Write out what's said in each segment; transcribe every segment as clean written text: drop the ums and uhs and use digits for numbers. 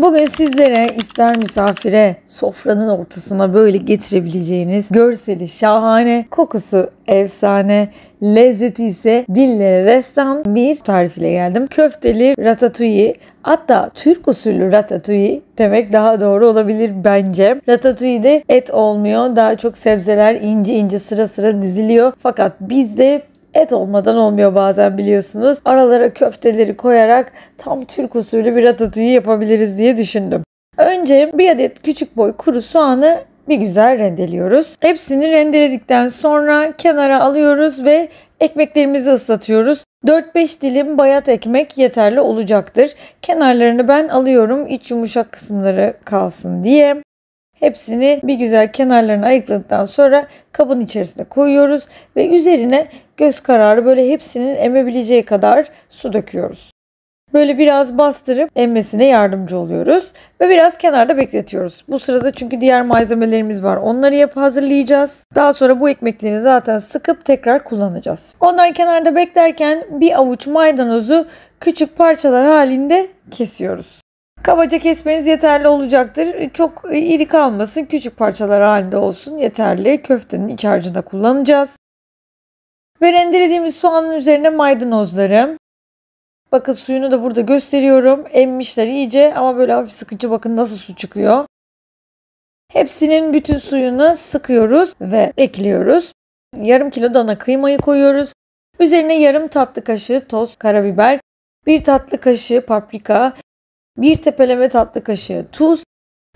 Bugün sizlere ister misafire sofranın ortasına böyle getirebileceğiniz görseli şahane, kokusu efsane, lezzeti ise dillere destan bir tarif ile geldim. Köfteli ratatouille, hatta Türk usulü ratatouille demek daha doğru olabilir bence. Ratatouille'de et olmuyor, daha çok sebzeler ince ince sıra sıra diziliyor. Fakat bizde et olmadan olmuyor bazen, biliyorsunuz. Aralara köfteleri koyarak tam Türk usulü bir ratatouille yapabiliriz diye düşündüm. Önce bir adet küçük boy kuru soğanı bir güzel rendeliyoruz. Hepsini rendeledikten sonra kenara alıyoruz ve ekmeklerimizi ıslatıyoruz. 4-5 dilim bayat ekmek yeterli olacaktır. Kenarlarını ben alıyorum, iç yumuşak kısımları kalsın diye. Hepsini bir güzel kenarlarını ayıkladıktan sonra kabın içerisine koyuyoruz ve üzerine göz kararı böyle hepsinin emebileceği kadar su döküyoruz. Böyle biraz bastırıp emmesine yardımcı oluyoruz ve biraz kenarda bekletiyoruz. Bu sırada çünkü diğer malzemelerimiz var. Onları hazırlayacağız. Daha sonra bu ekmekleri zaten sıkıp tekrar kullanacağız. Onlar kenarda beklerken bir avuç maydanozu küçük parçalar halinde kesiyoruz. Kabaca kesmeniz yeterli olacaktır. Çok iri kalmasın, küçük parçalar halinde olsun yeterli. Köftenin iç harcında kullanacağız. Ve rendelediğimiz soğanın üzerine maydanozları. Bakın suyunu da burada gösteriyorum. Emmişler iyice ama böyle hafif sıkıcı, bakın nasıl su çıkıyor. Hepsinin bütün suyunu sıkıyoruz ve ekliyoruz. Yarım kilo dana kıymayı koyuyoruz. Üzerine yarım tatlı kaşığı toz karabiber, 1 tatlı kaşığı paprika, 1 tepeleme tatlı kaşığı tuz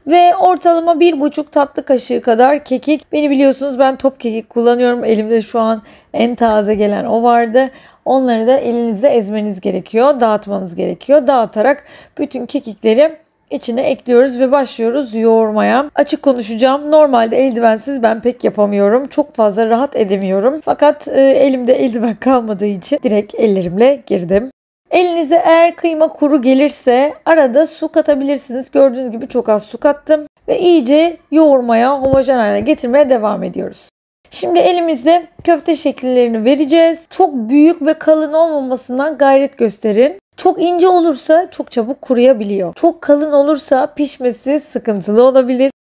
ve ortalama 1,5 tatlı kaşığı kadar kekik. Beni biliyorsunuz, ben top kekik kullanıyorum. Elimde şu an en taze gelen o vardı. Onları da elinizde ezmeniz gerekiyor. Dağıtmanız gerekiyor. Dağıtarak bütün kekikleri içine ekliyoruz ve başlıyoruz yoğurmaya. Açık konuşacağım. Normalde eldivensiz ben pek yapamıyorum. Çok fazla rahat edemiyorum. Fakat elimde eldiven kalmadığı için direkt ellerimle girdim. Elinize eğer kıyma kuru gelirse arada su katabilirsiniz. Gördüğünüz gibi çok az su kattım. Ve iyice yoğurmaya, homojen haline getirmeye devam ediyoruz. Şimdi elimizde köfte şekillerini vereceğiz. Çok büyük ve kalın olmamasından gayret gösterin. Çok ince olursa çok çabuk kuruyabiliyor. Çok kalın olursa pişmesi sıkıntılı olabilir.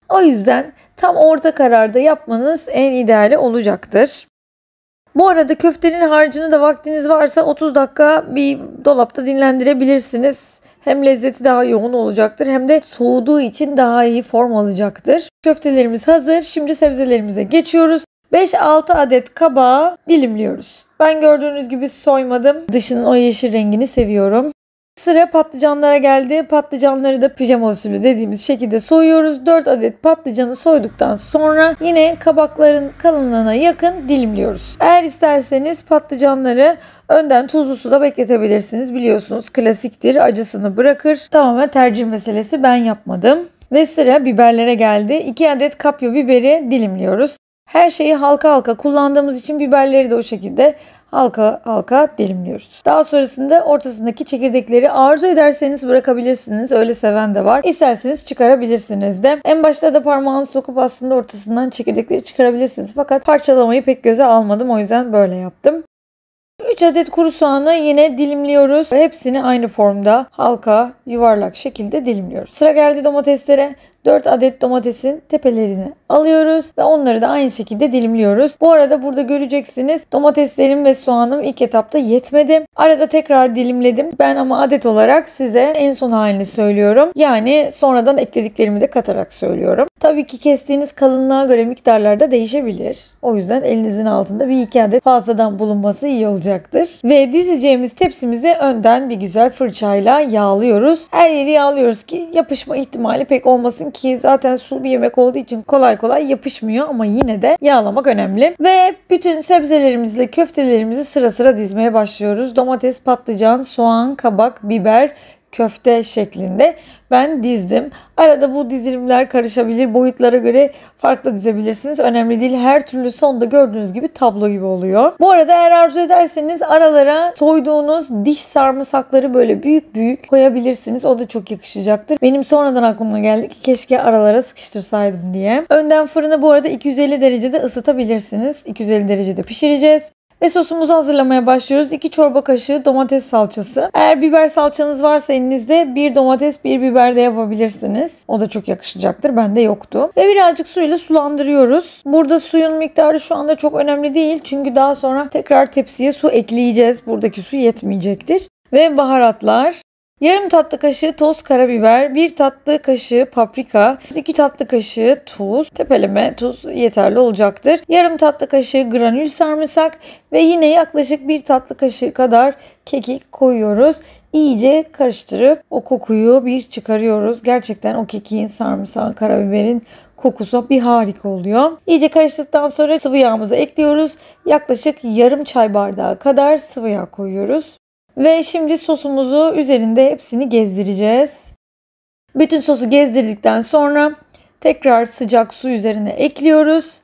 O yüzden tam orta kararda yapmanız en ideali olacaktır. Bu arada köftenin harcını da vaktiniz varsa 30 dakika bir dolapta dinlendirebilirsiniz. Hem lezzeti daha yoğun olacaktır hem de soğuduğu için daha iyi form alacaktır. Köftelerimiz hazır. Şimdi sebzelerimize geçiyoruz. 5-6 adet kabağı dilimliyoruz. Ben gördüğünüz gibi soymadım. Dışının o yeşil rengini seviyorum. Sıra patlıcanlara geldi. Patlıcanları da pijama usulü dediğimiz şekilde soyuyoruz. 4 adet patlıcanı soyduktan sonra yine kabakların kalınlığına yakın dilimliyoruz. Eğer isterseniz patlıcanları önden tuzlu suda bekletebilirsiniz. Biliyorsunuz klasiktir, acısını bırakır. Tamamen tercih meselesi, ben yapmadım. Ve sıra biberlere geldi. 2 adet kapya biberi dilimliyoruz. Her şeyi halka halka kullandığımız için biberleri de o şekilde halka halka dilimliyoruz. Daha sonrasında ortasındaki çekirdekleri arzu ederseniz bırakabilirsiniz. Öyle seven de var. İsterseniz çıkarabilirsiniz de. En başta da parmağınızı sokup aslında ortasından çekirdekleri çıkarabilirsiniz. Fakat parçalamayı pek göze almadım. O yüzden böyle yaptım. 3 adet kuru soğanı yine dilimliyoruz. Hepsini aynı formda halka, yuvarlak şekilde dilimliyoruz. Sıra geldi domateslere. 4 adet domatesin tepelerini alıyoruz ve onları da aynı şekilde dilimliyoruz. Bu arada burada göreceksiniz, domateslerim ve soğanım ilk etapta yetmedi. Arada tekrar dilimledim. Ben ama adet olarak size en son halini söylüyorum. Yani sonradan eklediklerimi de katarak söylüyorum. Tabii ki kestiğiniz kalınlığa göre miktarlar da değişebilir. O yüzden elinizin altında 1-2 adet fazladan bulunması iyi olacaktır. Ve dizeceğimiz tepsimizi önden bir güzel fırçayla yağlıyoruz. Her yeri yağlıyoruz ki yapışma ihtimali pek olmasın, ki zaten sulu bir yemek olduğu için kolay kolay yapışmıyor, ama yine de yağlamak önemli. Ve bütün sebzelerimizle köftelerimizi sıra sıra dizmeye başlıyoruz. Domates, patlıcan, soğan, kabak, biber, köfte şeklinde ben dizdim. Arada bu dizilimler karışabilir. Boyutlara göre farklı dizebilirsiniz. Önemli değil. Her türlü sonda gördüğünüz gibi tablo gibi oluyor. Bu arada eğer arzu ederseniz aralara soyduğunuz diş sarımsakları böyle büyük büyük koyabilirsiniz. O da çok yakışacaktır. Benim sonradan aklıma geldi ki keşke aralara sıkıştırsaydım diye. Önden fırını bu arada 250 derecede ısıtabilirsiniz. 250 derecede pişireceğiz. Ve sosumuzu hazırlamaya başlıyoruz. 2 çorba kaşığı domates salçası. Eğer biber salçanız varsa elinizde 1 domates 1 biber de yapabilirsiniz. O da çok yakışacaktır. Bende yoktu. Ve birazcık suyla sulandırıyoruz. Burada suyun miktarı şu anda çok önemli değil. Çünkü daha sonra tekrar tepsiye su ekleyeceğiz. Buradaki su yetmeyecektir. Ve baharatlar. Yarım tatlı kaşığı toz karabiber, 1 tatlı kaşığı paprika, 2 tatlı kaşığı tuz, tepeleme tuz yeterli olacaktır. Yarım tatlı kaşığı granül sarımsak ve yine yaklaşık 1 tatlı kaşığı kadar kekik koyuyoruz. İyice karıştırıp o kokuyu bir çıkarıyoruz. Gerçekten o kekiğin, sarımsağın, karabiberin kokusu bir harika oluyor. İyice karıştıktan sonra sıvı yağımızı ekliyoruz. Yaklaşık yarım çay bardağı kadar sıvı yağ koyuyoruz. Ve şimdi sosumuzu üzerinde hepsini gezdireceğiz. Bütün sosu gezdirdikten sonra tekrar sıcak su üzerine ekliyoruz.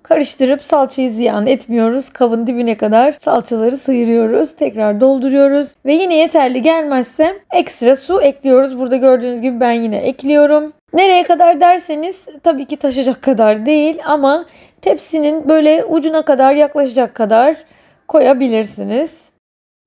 Karıştırıp salçayı ziyan etmiyoruz. Kabın dibine kadar salçaları sıyırıyoruz. Tekrar dolduruyoruz. Ve yine yeterli gelmezse ekstra su ekliyoruz. Burada gördüğünüz gibi ben yine ekliyorum. Nereye kadar derseniz tabii ki taşacak kadar değil ama tepsinin böyle ucuna kadar yaklaşacak kadar koyabilirsiniz.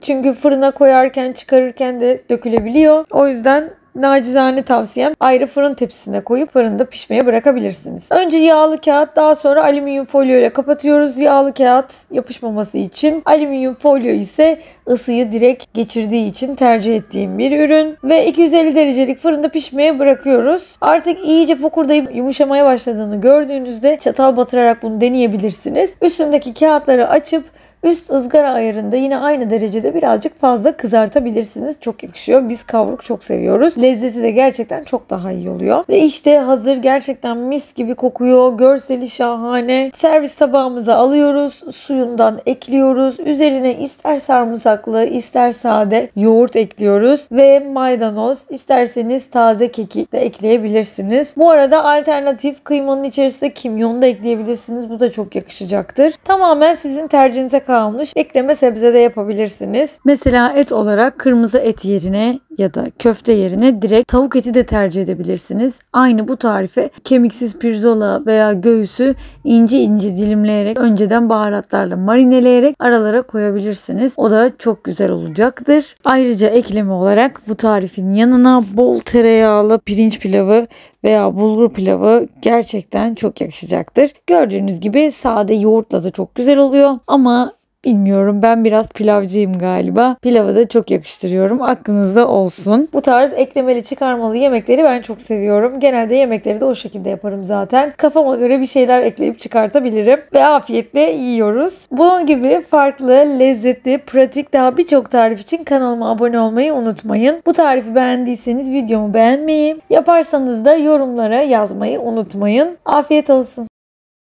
Çünkü fırına koyarken çıkarırken de dökülebiliyor. O yüzden nacizane tavsiyem ayrı fırın tepsisine koyup fırında pişmeye bırakabilirsiniz. Önce yağlı kağıt, daha sonra alüminyum folyo ile kapatıyoruz. Yağlı kağıt yapışmaması için, alüminyum folyo ise ısıyı direkt geçirdiği için tercih ettiğim bir ürün. Ve 250 derecelik fırında pişmeye bırakıyoruz. Artık iyice fokurdayıp yumuşamaya başladığını gördüğünüzde çatal batırarak bunu deneyebilirsiniz. Üstündeki kağıtları açıp üst ızgara ayarında yine aynı derecede birazcık fazla kızartabilirsiniz. Çok yakışıyor. Biz kavruk çok seviyoruz. Lezzeti de gerçekten çok daha iyi oluyor. Ve işte hazır, gerçekten mis gibi kokuyor. Görseli şahane. Servis tabağımıza alıyoruz. Suyundan ekliyoruz. Üzerine ister sarımsaklı ister sade yoğurt ekliyoruz. Ve maydanoz, isterseniz taze kekik de ekleyebilirsiniz. Bu arada alternatif kıymanın içerisine kimyon da ekleyebilirsiniz. Bu da çok yakışacaktır. Tamamen sizin tercihinize kalmış. Ekleme sebze de yapabilirsiniz. Mesela et olarak kırmızı et yerine ya da köfte yerine direkt tavuk eti de tercih edebilirsiniz. Aynı bu tarife kemiksiz pirzola veya göğsü ince ince dilimleyerek önceden baharatlarla marineleyerek aralara koyabilirsiniz. O da çok güzel olacaktır. Ayrıca ekleme olarak bu tarifin yanına bol tereyağlı pirinç pilavı veya bulgur pilavı gerçekten çok yakışacaktır. Gördüğünüz gibi sade yoğurtla da çok güzel oluyor ama bilmiyorum, ben biraz pilavcıyım galiba. Pilava da çok yakıştırıyorum. Aklınızda olsun. Bu tarz eklemeli çıkarmalı yemekleri ben çok seviyorum. Genelde yemekleri de o şekilde yaparım zaten. Kafama göre bir şeyler ekleyip çıkartabilirim. Ve afiyetle yiyoruz. Bunun gibi farklı, lezzetli, pratik daha birçok tarif için kanalıma abone olmayı unutmayın. Bu tarifi beğendiyseniz videomu beğenmeyi, yaparsanız da yorumlara yazmayı unutmayın. Afiyet olsun.